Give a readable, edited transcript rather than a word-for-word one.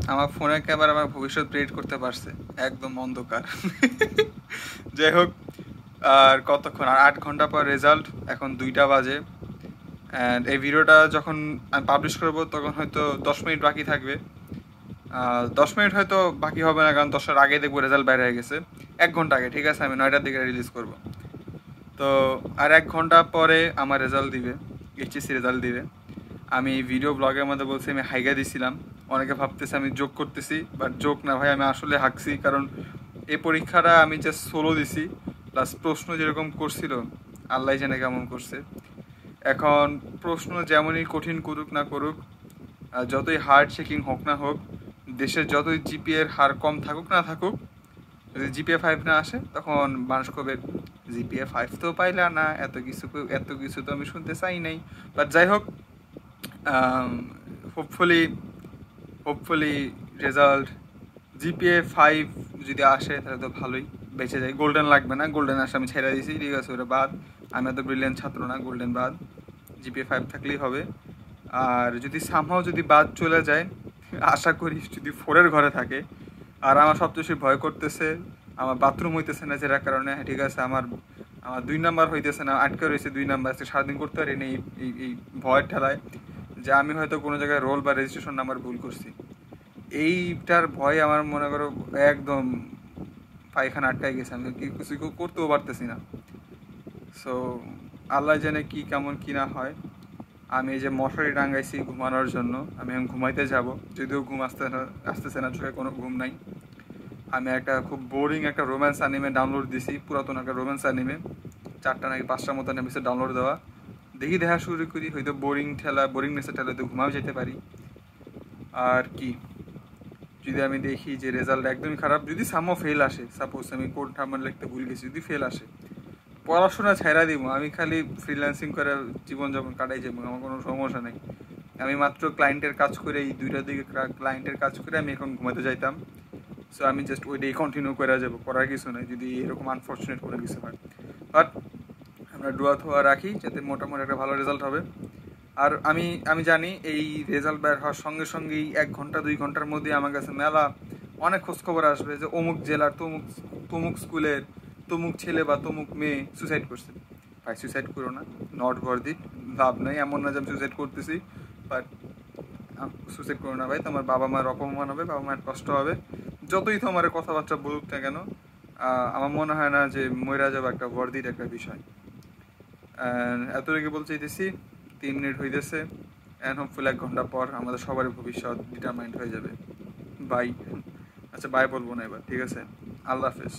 আমার ফোনের ক্যামেরা আমার ভবিষ্যৎ প্রেডিক্ট করতে পারছে, একদম অন্ধকার। যাই হোক, আর কতক্ষণ, আর 8 ঘন্টা পর রেজাল্ট, এখন 2টা বাজে। অ্যান্ড এই ভিডিওটা যখন আমি পাবলিশ করবো তখন হয়তো 10 মিনিট বাকি থাকবে। 10 মিনিট হয়তো বাকি হবে না, কারণ 10টার আগে দেখবো রেজাল্ট বাইরে হয়ে গেছে। 1 ঘন্টা আগে, ঠিক আছে, আমি 9টার দিকে রিলিজ করব। তো আর 1 ঘন্টা পরে আমার রেজাল্ট দিবে, এইচএসসি রেজাল্ট দিবে। আমি ভিডিও ব্লগের মধ্যে বলছি আমি হাইগা দিছিলাম। অনেকে ভাবতেছে আমি জোক করতেছি, বাট জোক না ভাই, আমি আসলে হাঁকছি। কারণ এই পরীক্ষাটা আমি জাস্ট সোলো দিছি, প্লাস প্রশ্ন যেরকম করছিল আল্লাহ জানে কেমন করছে। এখন প্রশ্ন যেমনই কঠিন করুক না করুক, যতই হার্ড চেকিং হোক না হোক, দেশের যতই জিপিএর হার কম থাকুক না থাকুক, যদি জিপিএ 5 না আসে তখন মানুষ কবে জিপিএ 5 তো পাইলা না, এত কিছু তো আমি শুনতে চাই নাই। বাট যাই হোক, হোপফুলি হোপফুলি রেজাল্ট জিপিএ 5 যদি আসে তাহলে তো ভালোই, বেঁচে যায়। গোল্ডেন লাগবে না, গোল্ডেন আসে আমি ছেড়ে দিয়েছি, ঠিক আছে, ওটা বাদ। আমি এত ব্রিলিয়ান্ট ছাত্র না, গোল্ডেন বাদ, জিপিএ 5 থাকলেই হবে। আর যদি সামহাও যদি বাদ চলে যায়, আশা করি যদি 4-এর ঘরে থাকে। আর আমার সবচেয়ে বেশি ভয় করতেছে আমার বাথরুম হইতেছে না, যেটার কারণে, ঠিক আছে, আমার আমার 2 নাম্বার হইতেছে না, আটকে রয়েছে 2 নাম্বার, আজকে সারাদিন করতে পারি না এই ভয়ের ঠেলায়, যে আমি হয়তো কোনো জায়গায় রোল বা রেজিস্ট্রেশন নাম্বার ভুল করছি। এইটার ভয়ে আমার মনে করো একদম পায়খানা আটকাই গেছে, আমি কিছু করতেও পারতেছি না। সো আল্লাহ জানে কি কেমন কি না হয়। আমি এই যে মশারি টাঙ্গাইছি ঘুমানোর জন্য, আমি এখন ঘুমাইতে যাব, যদিও ঘুম আসতেছে না, চোখে কোনো ঘুম নাই। আমি একটা খুব বোরিং একটা রোম্যান্স অ্যানিমে ডাউনলোড দিছি, পুরাতন একটা রোম্যান্স অ্যানিমে, 4টা নাকি 5টার মতো এপিসোড ডাউনলোড দেওয়া। দেখি দেখা শুরু করি, হয়তো বোরিংনেসের ঠেলাতে ঘুমাও যেতে পারি। আর কি, যদি আমি দেখি যে রেজাল্ট একদমই খারাপ, যদি সামও ফেল আসে, সাপোজ আমি কোড নাম্বার লিখতে ভুল গেছি, যদি ফেল আসে, পড়াশোনা ছাইড়া দিব, আমি খালি ফ্রিল্যান্সিং করে জীবনযাপন কাটাই যাবো, আমার কোনো সমস্যা নেই। আমি মাত্র ক্লায়েন্টের কাজ করে, এই 2টার দিকে ক্লায়েন্টের কাজ করে আমি এখন ঘুমাতে যাইতাম। সো আমি জাস্ট ওইটাই কন্টিনিউ করে যাবো, করার কিছু নেই যদি এরকম আনফর্চুনেট কোনো কিছু হয়। বাট আমরা ডুয়া থোয়া রাখি যাতে মোটামুটি একটা ভালো রেজাল্ট হবে। আর আমি আমি জানি এই রেজাল্ট বের হওয়ার সঙ্গে সঙ্গেই 1 ঘন্টা 2 ঘন্টার মধ্যে আমার কাছে মেলা অনেক খোঁজখবর আসবে যে অমুক জেলার তমুক তমুক স্কুলের তমুক ছেলে বা তমুক মেয়ে সুসাইড করছে। ভাই সুসাইড করো না, নট ওয়ার্থ ইট, লাভ নেই। এমন না যে আমি সুসাইড করতেছি, বাট সুসাইড করো না ভাই, তোমার বাবা মার অপমান হবে, বাবা মায়ের কষ্ট হবে। যতই তোমার কথাবার্তা বলুক না কেন, আমার মনে হয় না যে মইরা যাবো একটা ওয়ার্থ একটা বিষয়। এতটুকু বলতে চাইতেছি, 3 মিনিট হইতেছে, অ্যান্ড হোপফুল 1 ঘন্টা পর আমাদের সবারই ভবিষ্যৎ ডিটারমাইন্ড হয়ে যাবে। বাই। আচ্ছা বাই বলবো না এবার, ঠিক আছে, আল্লাহ হাফেজ।